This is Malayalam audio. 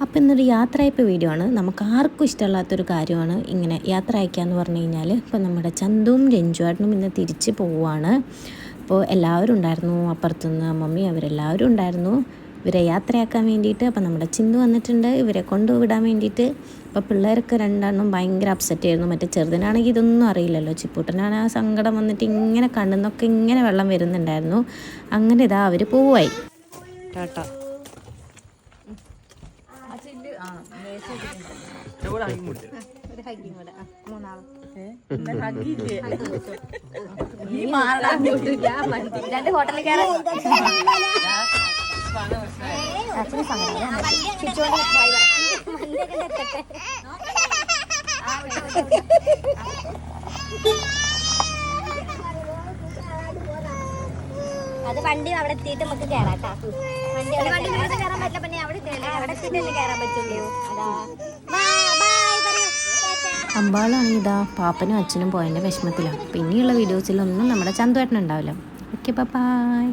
അപ്പോൾ ഇന്നൊരു യാത്രയപ്പ് വീഡിയോ ആണ്. നമുക്ക് ആർക്കും ഇഷ്ടമല്ലാത്തൊരു കാര്യമാണ് ഇങ്ങനെ യാത്ര അയക്കുക എന്ന് പറഞ്ഞു കഴിഞ്ഞാൽ. ഇപ്പോൾ നമ്മുടെ ചന്തുവും രഞ്ജുവേട്ടനും ഇന്ന് തിരിച്ച് പോവുകയാണ്. അപ്പോൾ എല്ലാവരും ഉണ്ടായിരുന്നു, അപ്പുറത്തുനിന്ന് മമ്മി അവരെല്ലാവരും ഉണ്ടായിരുന്നു ഇവരെ യാത്രയാക്കാൻ വേണ്ടിയിട്ട്. അപ്പോൾ നമ്മുടെ ചിന്തു വന്നിട്ടുണ്ട് ഇവരെ കൊണ്ടുവിടാൻ വേണ്ടിയിട്ട്. അപ്പോൾ പിള്ളേരൊക്കെ രണ്ടെണ്ണം ഭയങ്കര അപ്സെറ്റ് ആയിരുന്നു. മറ്റേ ചെറുതിനാണെങ്കിൽ ഇതൊന്നും അറിയില്ലല്ലോ. ചിപ്പൂട്ടനാണ് ആ സങ്കടം വന്നിട്ട് ഇങ്ങനെ കണ്ണിന്നൊക്കെ ഇങ്ങനെ വെള്ളം വരുന്നുണ്ടായിരുന്നു. അങ്ങനെ ഇതാ അവർ പോവായി. ടാറ്റാ. അത് വണ്ടി അവിടെ എത്തിയിട്ട് നമുക്ക് കയറാട്ടാ. വണ്ടി കയറാൻ പറ്റില്ല, പിന്നെ അവിടെ എത്തിയിട്ടല്ലേ കയറാൻ പറ്റുള്ളൂ. അതാ അമ്പാളാണ് ഇതാ പാപ്പനും അച്ഛനും പോയതിൻ്റെ വിഷമത്തിലാണ്. പിന്നെയുള്ള വീഡിയോസിലൊന്നും നമ്മുടെ ചന്തുവേട്ടനുണ്ടാവില്ല. Okay, by.